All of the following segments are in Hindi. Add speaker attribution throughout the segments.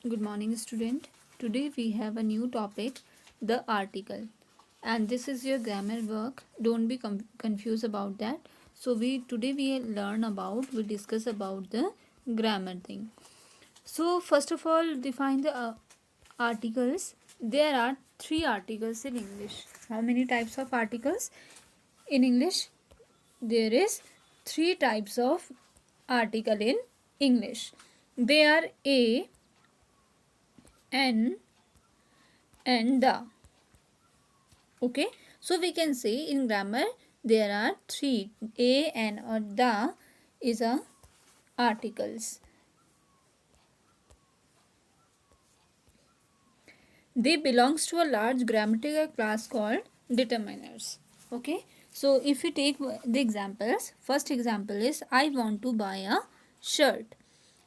Speaker 1: Good morning, student. Today we have a new topic, the article. And this is your grammar work. Don't be confused about that. So we discuss about the grammar thing. So first of all, define the articles. There are three articles in English. How many types of articles? In English, there is three types of article in English. They are a, an, and the. Okay, so we can say in grammar there are three. A, an or the is a articles. They belongs to a large grammatical class called determiners. Okay, so if you take the examples, first example is I want to buy a shirt.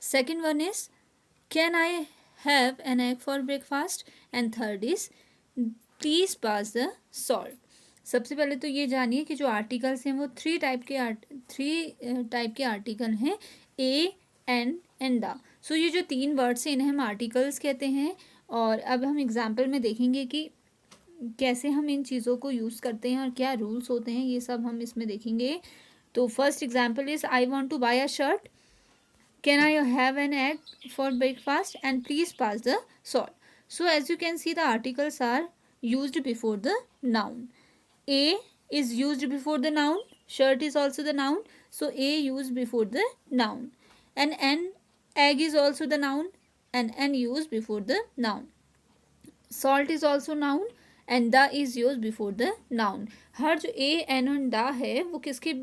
Speaker 1: Second one is can I have an egg for breakfast, and third is please pass the salt. सबसे पहले तो ये जानिए कि जो आर्टिकल्स हैं वो थ्री टाइप के आर्टिकल हैं, ए, एन एंड द. सो ये जो तीन वर्ड्स हैं इन्हें हम आर्टिकल्स कहते हैं. और अब हम एग्जाम्पल में देखेंगे कि कैसे हम इन चीज़ों को यूज़ करते हैं और क्या रूल्स होते हैं, ये सब हम इसमें देखेंगे. तो first example is I want to buy a shirt, can I have an egg for breakfast, and please pass the salt. So as you can see the articles are used before the noun. A is used before the noun. Shirt is also the noun. So A used before the noun. And an egg is also the noun. And N used before the noun. Salt is also noun. And the is used before the noun. हर जो A, N और द है वो किसके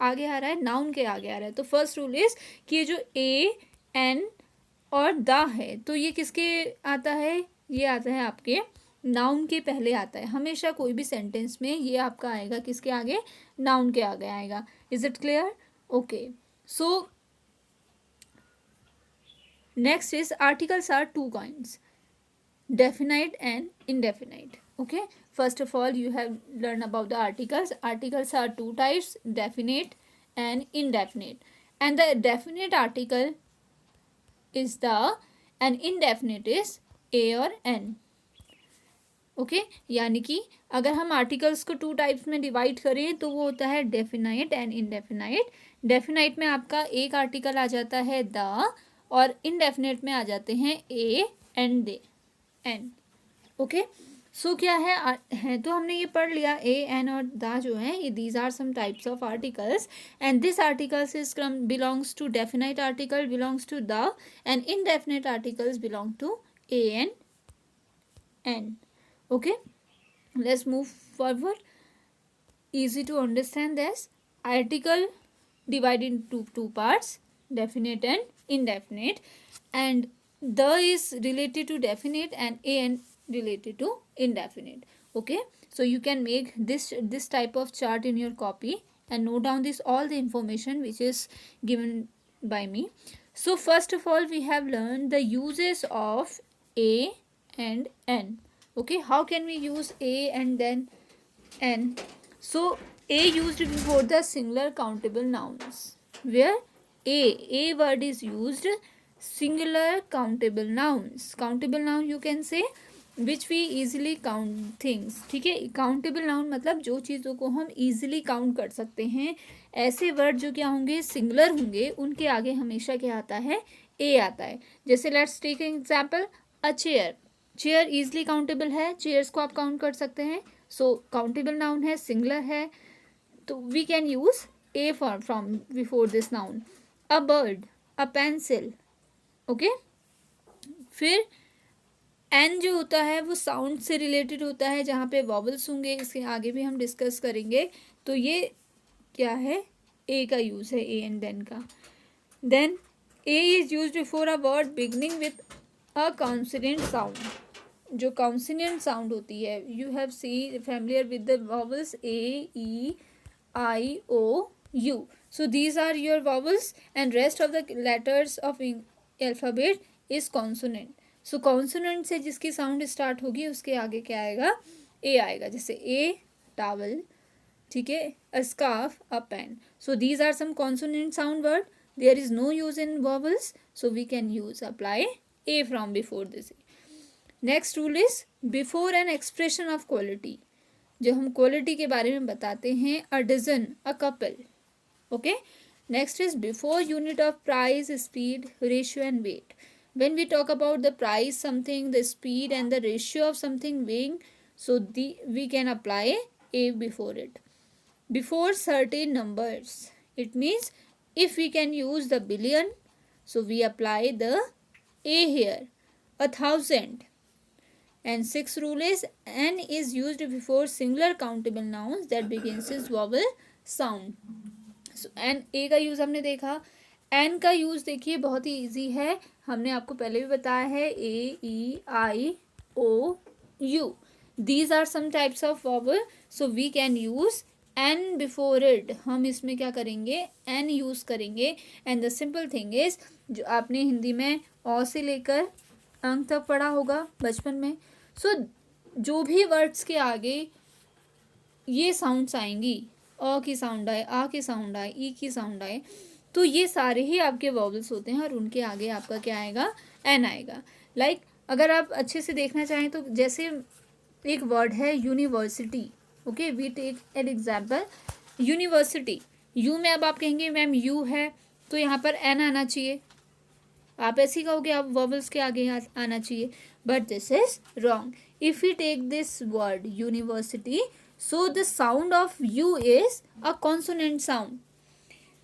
Speaker 1: आगे आ रहा है? नाउन के आगे आ रहा है. तो फर्स्ट रूल इज कि ये जो A, N और द है तो ये किसके आता है? ये आता है आपके नाउन के पहले आता है. हमेशा कोई भी सेंटेंस में ये आपका आएगा किसके आगे? नाउन के आगे आएगा. Is it clear? Okay, so next is articles are two kinds, definite and indefinite. Okay, first of all you have learned about the articles. Articles are two types, definite and indefinite. And the definite article is the, and indefinite is a or n. Okay यानी कि अगर हम आर्टिकल्स को टू टाइप्स में डिवाइड करें तो वो होता है डेफिनाइट एंड इनडेफिनाइट. डेफिनाइट में आपका एक आर्टिकल आ जाता है द, और इनडेफिनाइट में आ जाते हैं a and the an. Okay, so क्या है तो हमने ये पढ़ लिया ए, एन और द जो है ये these are some types of articles. And this articles is belongs to definite article belongs to the, and indefinite articles belong to a and an. Okay, let's move forward. Easy to understand this. Article divided into two parts, definite and indefinite, and the is related to definite and an related to indefinite. Okay, so you can make this type of chart in your copy and note down this all the information which is given by me. So first of all we have learned the uses of a and n. Okay, how can we use a and then n? So a used before the singular countable nouns, where a word is used singular countable nouns. Countable noun you can say which we easily count things. ठीक है, countable noun मतलब जो चीज़ों को हम easily count कर सकते हैं. ऐसे वर्ड जो क्या होंगे? सिंगुलर होंगे, उनके आगे हमेशा क्या आता है? a आता है. जैसे let's take an example, a chair. Chair easily countable है, चेयर्स को आप काउंट कर सकते हैं. सो काउंटेबल नाउन है, सिंगुलर है, तो we can use a for from before this noun. A bird, a pencil. Okay, फिर एन जो होता है वो साउंड से रिलेटेड होता है, जहाँ पे वॉवल्स होंगे, इसके आगे भी हम डिस्कस करेंगे. तो ये क्या है? ए का यूज है, ए एंड देन का. Then a is use before a word beginning with a consonant sound. जो कॉन्सोनेंट साउंड होती है, you have see familiar with the vowels A, E, I, O, U. So these are your vowels and rest of the letters of alphabet is consonant. So consonant से जिसकी साउंड स्टार्ट होगी उसके आगे क्या आएगा? ए आएगा. जैसे ए टावल, ठीक है, a scarf, a pen. So these are some consonant sound word. There is no use in vowels, so we can use apply A from before this. Next rule is before an expression of quality. जो हम क्वालिटी के बारे में बताते हैं, a dozen, a couple. Okay. Next is before unit of price, speed, ratio and weight. When we talk about the price something, the speed and the ratio of something weighing, so we can apply A before it. Before certain numbers, it means if we can use the billion, so we apply the A here, 1,000. And sixth rule is N is used before singular countable nouns that begins with vowel sound. So N, A का यूज़ हमने देखा. N का यूज़ देखिए बहुत ही इजी है, हमने आपको पहले भी बताया है. A, E, I, O, U. These are some types of vowel, so we can use N before it. हम इसमें क्या करेंगे, N यूज़ करेंगे. And the simple thing is, जो आपने हिंदी में अ से लेकर अंक तक पढ़ा होगा बचपन में, सो जो भी वर्ड्स के आगे ये साउंड्स आएंगी, अ की साउंड आए, आ की साउंड आए, ई की साउंड आए, तो ये सारे ही आपके वॉवल्स होते हैं और उनके आगे आपका क्या आएगा, एन आएगा. लाइक अगर आप अच्छे से देखना चाहें तो जैसे एक वर्ड है university. Okay, we take an example university. You में अब आप कहेंगे मैम यू है तो यहाँ पर एन आना चाहिए, आप ऐसे ही कहोगे, आप वॉवल्स के आगे आना चाहिए, but this is wrong. If you take this word university, so the sound of U is a consonant sound.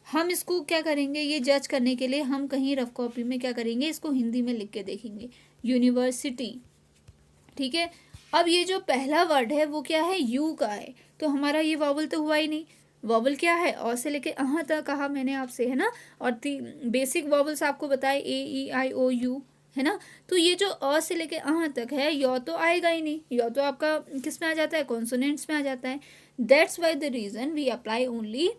Speaker 1: हम इसको क्या करेंगे, ये जज करने के लिए हम कहीं रफ कॉपी में क्या करेंगे, इसको हिंदी में लिख के देखेंगे, यूनिवर्सिटी. ठीक है. अब ये जो पहला वर्ड है वो क्या है, यू का है, तो हमारा ये वॉवल तो हुआ ही नहीं. वॉवल क्या है, अ से लेके अहाँ तक कहा मैंने आपसे, है ना. और बेसिक वॉवल्स आपको बताए, ए, ई, आई, ओ, यू, है ना. तो ये जो अ से लेके अहाँ तक है, यौ तो आएगा ही नहीं, यौ तो आपका किस में आ जाता है, कॉन्सोनेंट्स में आ जाता है. That's why the reason we apply only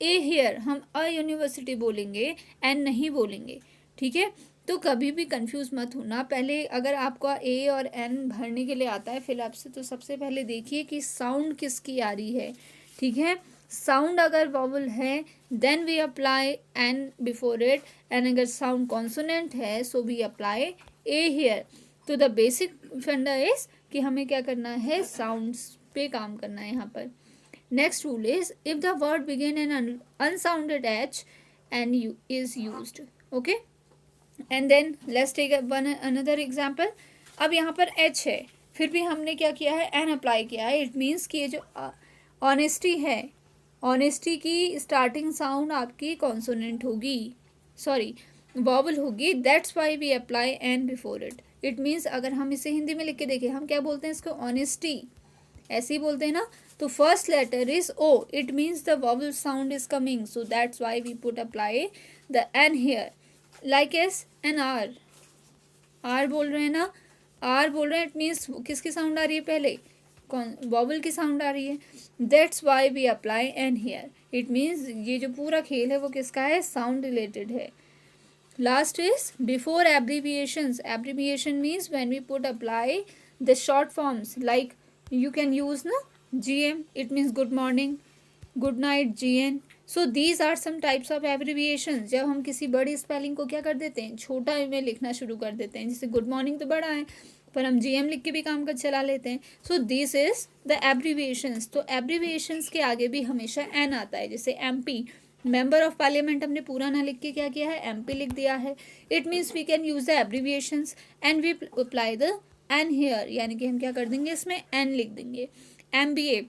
Speaker 1: a here. हम अ यूनिवर्सिटी बोलेंगे, एन नहीं बोलेंगे. ठीक है. तो कभी भी कंफ्यूज मत होना. पहले अगर आपको ए और एन भरने के लिए आता है फिलहाल से, तो सबसे पहले देखिए कि साउंड किसकी आ रही है. ठीक है. साउंड अगर वॉवल है then we apply an before it, and अगर साउंड कॉन्सोनेंट है so we apply a here. तो द बेसिक फंडा इज कि हमें क्या करना है, साउंड्स पे काम करना है यहाँ पर. Next rule is if the word begin an unsounded H an you is used. Okay. And then let's take one another example. अब यहाँ पर एच है, फिर भी हमने क्या किया है, एन अप्लाई किया है. इट मीन्स कि ये जो ऑनेस्टी है, ऑनेस्टी की स्टार्टिंग साउंड आपकी कॉन्सोनेंट होगी, सॉरी वॉवल होगी. That's why we apply an before it. It means अगर हम इसे हिंदी में लिख के देखें, हम क्या बोलते हैं इसको, ऑनेस्टी, ऐसे ही बोलते हैं ना. तो first letter is O, it means the vowel sound is coming, so that's why we put apply the an here. Like S N R, R बोल रहे हैं ना, आर बोल रहे हैं, इट मीन्स किसकी साउंड आ रही है, पहले वॉवल की साउंड आ रही है. That's why we apply an here. It means ये जो पूरा खेल है वो किसका है, साउंड रिलेटेड है. Last is before abbreviations. Abbreviation means when we put apply the short forms, like you can use ना GM, it means good morning, good night, GN. So these are some types of abbreviations. जब हम किसी बड़ी स्पेलिंग को क्या कर देते हैं, छोटा में लिखना शुरू कर देते हैं. जैसे गुड मॉर्निंग तो बड़ा है पर हम GM लिख के भी काम कर चला लेते हैं. So this is the abbreviations. तो एब्रीविएशंस के आगे भी हमेशा एन आता है. जैसे MP, मेंबर ऑफ पार्लियामेंट, हमने पूरा ना लिख के क्या किया है, MP लिख दिया है. It means we can use the abbreviations and we apply the an here, यानी कि हम क्या कर देंगे, इसमें एन लिख देंगे. MBA,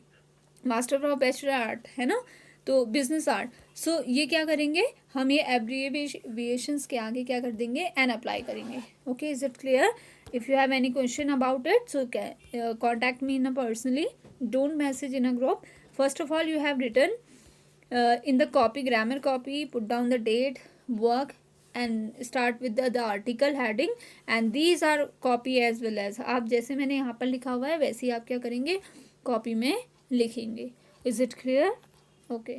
Speaker 1: master of bachelor art, है ना, तो बिजनेस आर्ट. सो ये क्या करेंगे, हम ये एब्रीविएशंस के आगे क्या कर देंगे, एन अप्लाई करेंगे. Okay, is it clear? If you have any question about it, so contact me in a personally, don't message in a group. First of all you have written in the copy, grammar copy, put down the date, work and start with the article heading, and these are copy as well as, आप जैसे मैंने यहाँ पर लिखा हुआ है वैसे ही आप क्या करेंगे, कॉपी में लिखेंगे. Is it clear? ओके.